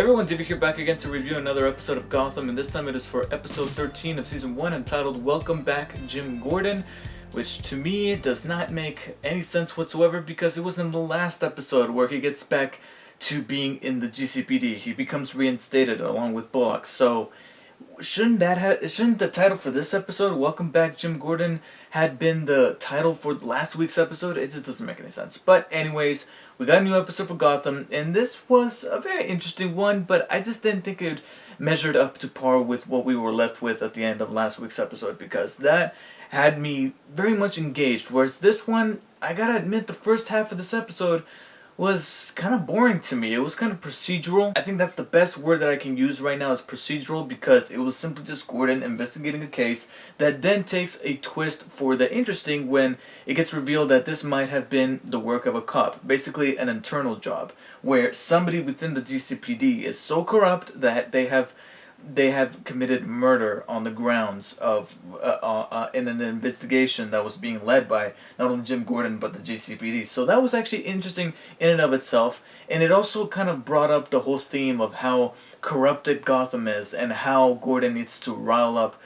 Everyone, Divya here, back again to review another episode of Gotham, and this time it is for episode 13 of season 1 entitled Welcome Back, Jim Gordon, which to me does not make any sense whatsoever because it was in the last episode where he gets back to being in the GCPD. He becomes reinstated along with Bullock, so shouldn't the title for this episode, Welcome Back Jim Gordon, had been the title for last week's episode? It just doesn't make any sense. But anyways, we got a new episode for Gotham, and this was a very interesting one, but I just didn't think it measured up to par with what we were left with at the end of last week's episode, because that had me very much engaged, whereas this one, I gotta admit, the first half of this episode was kind of boring to me. It was kind of procedural. I think that's the best word that I can use right now is procedural, because it was simply just Gordon investigating a case that then takes a twist for the interesting when it gets revealed that this might have been the work of a cop, basically an internal job, where somebody within the GCPD is so corrupt that they have committed murder on the grounds of in an investigation that was being led by not only Jim Gordon but the GCPD. So that was actually interesting in and of itself, and it also kind of brought up the whole theme of how corrupted Gotham is and how Gordon needs to rile up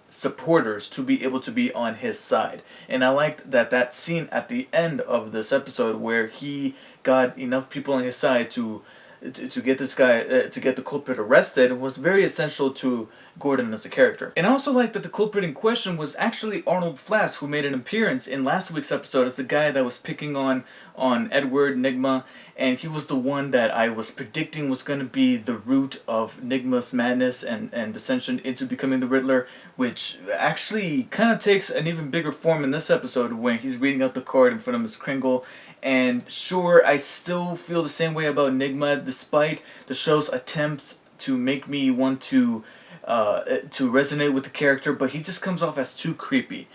supporters to be able to be on his side. And I liked that scene at the end of this episode where he got enough people on his side to get this guy, to get the culprit arrested, was very essential to Gordon as a character. And I also like that the culprit in question was actually Arnold Flass, who made an appearance in last week's episode as the guy that was picking on Edward Nigma, and he was the one that I was predicting was going to be the root of Nigma's madness and ascension into becoming the Riddler, which actually kind of takes an even bigger form in this episode when he's reading out the card in front of Miss Kringle. And sure, I still feel the same way about Nigma, despite the show's attempts to make me want to resonate with the character, but he just comes off as too creepy.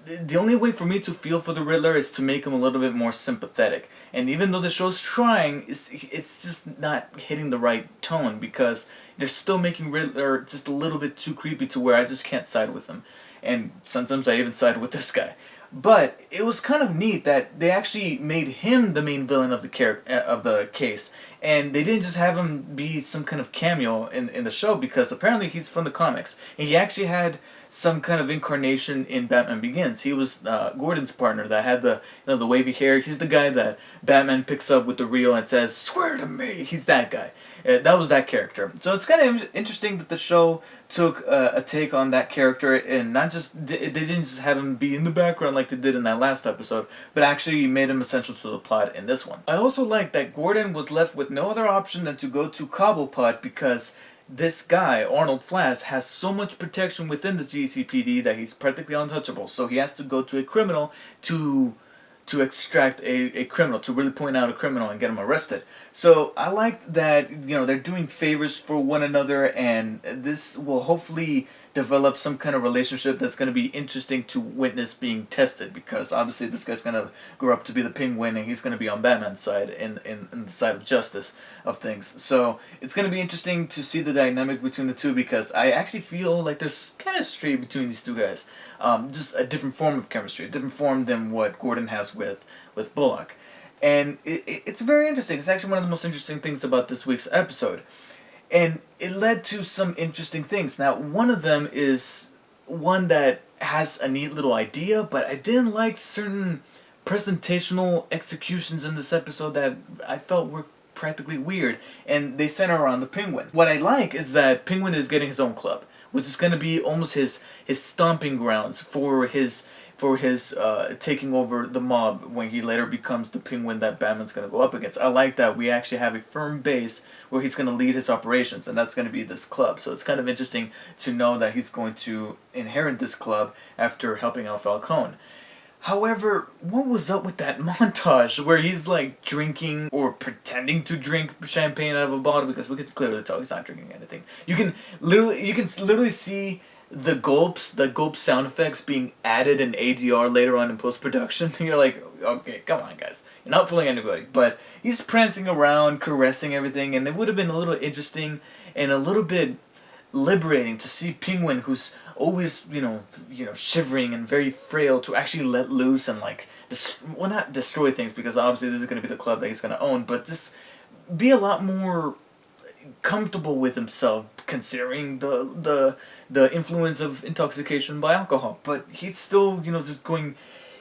The only way for me to feel for the Riddler is to make him a little bit more sympathetic. And even though the show's trying, it's just not hitting the right tone, because they're still making Riddler just a little bit too creepy to where I just can't side with him. And sometimes I even side with this guy. But it was kind of neat that they actually made him the main villain of the case, and they didn't just have him be some kind of cameo in the show, because apparently he's from the comics, and he actually had some kind of incarnation in Batman Begins. He was Gordon's partner that had the wavy hair. He's the guy that Batman picks up with the reel and says, "Swear to me." He's that guy. That was that character. So it's kind of interesting that the show took a take on that character, and not just they didn't just have him be in the background like they did in that last episode, but actually made him essential to the plot in this one. I also like that Gordon was left with no other option than to go to Cobblepot, because this guy, Arnold Flass, has so much protection within the GCPD that he's practically untouchable. So he has to go to a criminal to extract a criminal, to really point out a criminal and get him arrested. So I like that, they're doing favors for one another, and this will hopefully develop some kind of relationship that's going to be interesting to witness being tested, because obviously this guy's going to grow up to be the Penguin, and he's going to be on Batman's side in the side of justice of things. So it's going to be interesting to see the dynamic between the two, because I actually feel like there's chemistry between these two guys. Just a different form of chemistry, a different form than what Gordon has with Bullock. And it's very interesting. It's actually one of the most interesting things about this week's episode. And it led to some interesting things. Now, one of them is one that has a neat little idea, but I didn't like certain presentational executions in this episode that I felt were practically weird, and they center around the Penguin. What I like is that Penguin is getting his own club, which is going to be almost his stomping grounds for his taking over the mob when he later becomes the Penguin that Batman's going to go up against. I like that we actually have a firm base where he's going to lead his operations, and that's going to be this club. So it's kind of interesting to know that he's going to inherit this club after helping out Falcone. However, what was up with that montage where he's like drinking or pretending to drink champagne out of a bottle, because we could clearly tell he's not drinking anything. You can literally see the gulp sound effects being added in ADR later on in post-production. You're like, okay, come on guys, you're not fooling anybody. But he's prancing around, caressing everything, and it would have been a little interesting and a little bit liberating to see Penguin, who's always shivering and very frail, to actually let loose and not destroy things, because obviously this is going to be the club that he's going to own, but just be a lot more comfortable with himself, considering the influence of intoxication by alcohol. But he's still, just going,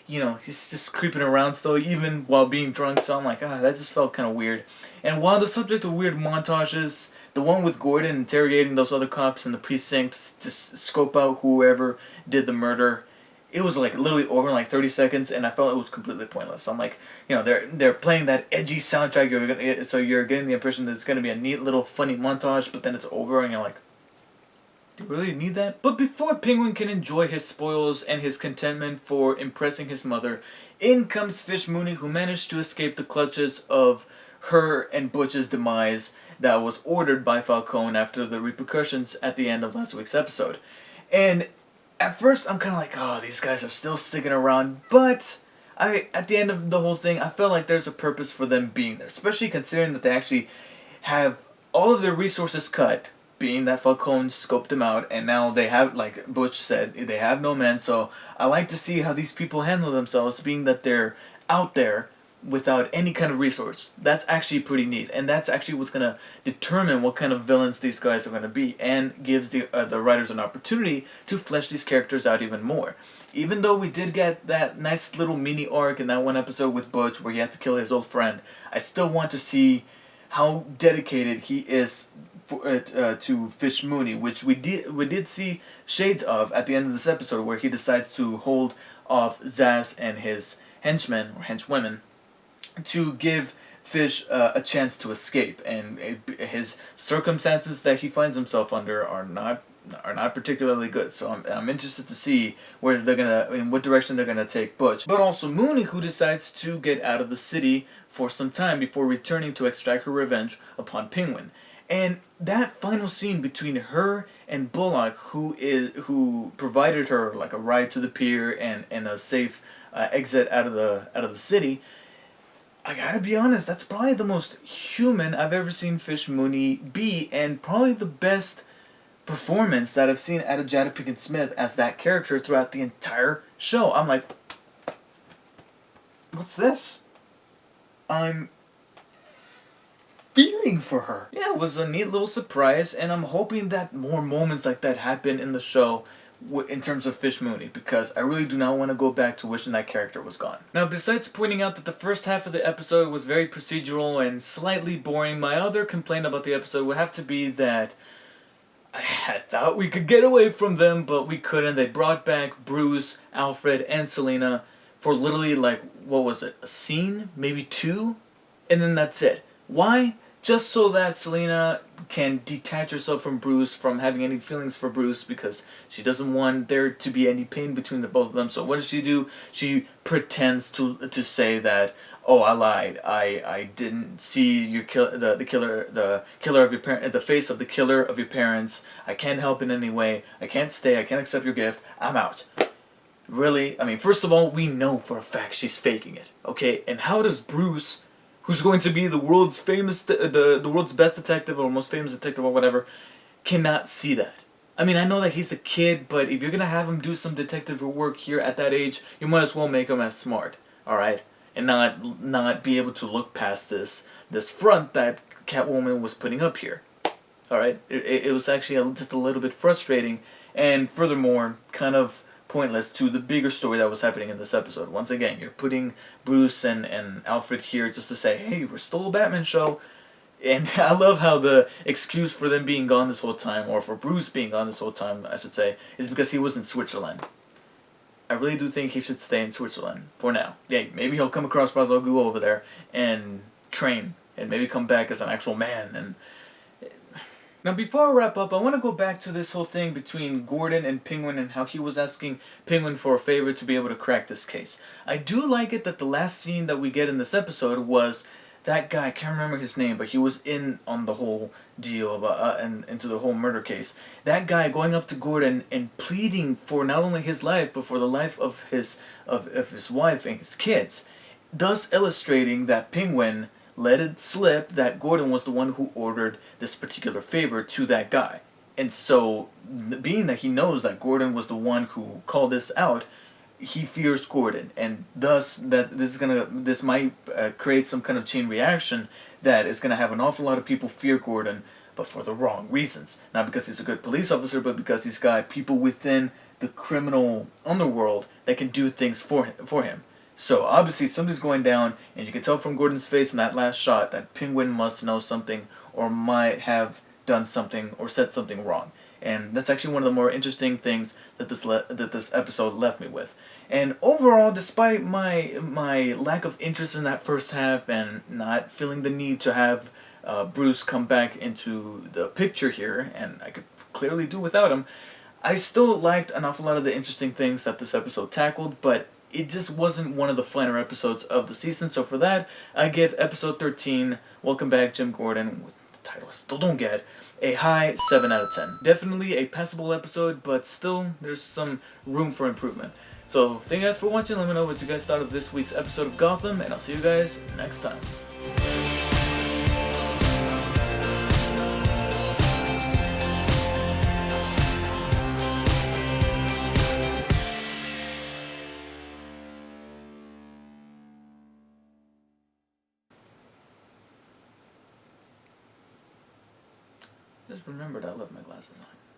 he's just creeping around still, even while being drunk. So I'm like, that just felt kind of weird. And while the subject of weird montages, the one with Gordon interrogating those other cops in the precinct to scope out whoever did the murder, it was like literally over in like 30 seconds, and I felt it was completely pointless. I'm like, they're playing that edgy soundtrack, so you're getting the impression that it's going to be a neat little funny montage, but then it's over, and you're like, do you really need that? But before Penguin can enjoy his spoils and his contentment for impressing his mother, in comes Fish Mooney, who managed to escape the clutches of her and Butch's demise that was ordered by Falcone after the repercussions at the end of last week's episode. And at first I'm kind of like, oh, these guys are still sticking around, but at the end of the whole thing, I felt like there's a purpose for them being there, especially considering that they actually have all of their resources cut, being that Falcone scoped them out, and now they have, like Butch said, they have no men. So I like to see how these people handle themselves, being that they're out there without any kind of resource. That's actually pretty neat, and that's actually what's gonna determine what kind of villains these guys are gonna be, and gives the writers an opportunity to flesh these characters out even more. Even though we did get that nice little mini arc in that one episode with Butch where he had to kill his old friend, I still want to see how dedicated he is to Fish Mooney, which we did see shades of at the end of this episode, where he decides to hold off Zaz and his henchmen or henchwomen to give Fish a chance to escape, and his circumstances that he finds himself under are not particularly good. So I'm interested to see where in what direction they're gonna take Butch. But also Mooney, who decides to get out of the city for some time before returning to extract her revenge upon Penguin. And that final scene between her and Bullock, who provided her like a ride to the pier and a safe exit out of the city, I gotta be honest, that's probably the most human I've ever seen Fish Mooney be, and probably the best performance that I've seen out of Jada Pinkett Smith as that character throughout the entire show. I'm like, what's this? I'm feeling for her. Yeah, it was a neat little surprise, and I'm hoping that more moments like that happen in the show in terms of Fish Mooney, because I really do not want to go back to wishing that character was gone. Now, besides pointing out that the first half of the episode was very procedural and slightly boring, my other complaint about the episode would have to be that I thought we could get away from them, but we couldn't. They brought back Bruce, Alfred, and Selena for literally, like, what was it, a scene? Maybe two? And then that's it. Why? Just so that Selena can detach herself from Bruce, from having any feelings for Bruce, because she doesn't want there to be any pain between the both of them. So what does she do? She pretends to say that, oh, I lied. I didn't see your the killer of your the face of the killer of your parents. I can't help in any way. I can't stay. I can't accept your gift. I'm out. Really? I mean, first of all, we know for a fact she's faking it. Okay? And how does Bruce, who's going to be the world's famous, the world's best detective or most famous detective or whatever, cannot see that? I mean, I know that he's a kid, but if you're gonna have him do some detective work here at that age, you might as well make him as smart, all right, and not be able to look past this front that Catwoman was putting up here, all right. It was actually just a little bit frustrating, and furthermore, kind of pointless to the bigger story that was happening in this episode. Once again, you're putting Bruce and Alfred here just to say, hey, we're still a Batman show. And I love how the excuse for them being gone this whole time, or for Bruce being gone this whole time, I should say, is because he was in Switzerland. I really do think he should stay in Switzerland for now. Yeah, maybe he'll come across Ra's al Ghul over there and train, and maybe come back as an actual man. And now, before I wrap up, I want to go back to this whole thing between Gordon and Penguin and how he was asking Penguin for a favor to be able to crack this case. I do like it that the last scene that we get in this episode was that guy, I can't remember his name, but he was in on the whole deal about, and into the whole murder case. That guy going up to Gordon and pleading for not only his life, but for the life of his wife and his kids, thus illustrating that Penguin let it slip that Gordon was the one who ordered this particular favor to that guy. And so, being that he knows that Gordon was the one who called this out, he fears Gordon, and thus that this might create some kind of chain reaction that is gonna have an awful lot of people fear Gordon but for the wrong reasons. Not because he's a good police officer, but because he's got people within the criminal underworld that can do things for him. So obviously something's going down, and you can tell from Gordon's face in that last shot that Penguin must know something or might have done something or said something wrong. And that's actually one of the more interesting things that this episode left me with. And overall, despite my lack of interest in that first half and not feeling the need to have Bruce come back into the picture here, and I could clearly do without him, I still liked an awful lot of the interesting things that this episode tackled, but it just wasn't one of the finer episodes of the season. So for that, I give episode 13, Welcome Back, Jim Gordon, with the title I still don't get, a high 7 out of 10. Definitely a passable episode, but still, there's some room for improvement. So, thank you guys for watching. Let me know what you guys thought of this week's episode of Gotham, and I'll see you guys next time. Just remembered I left my glasses on.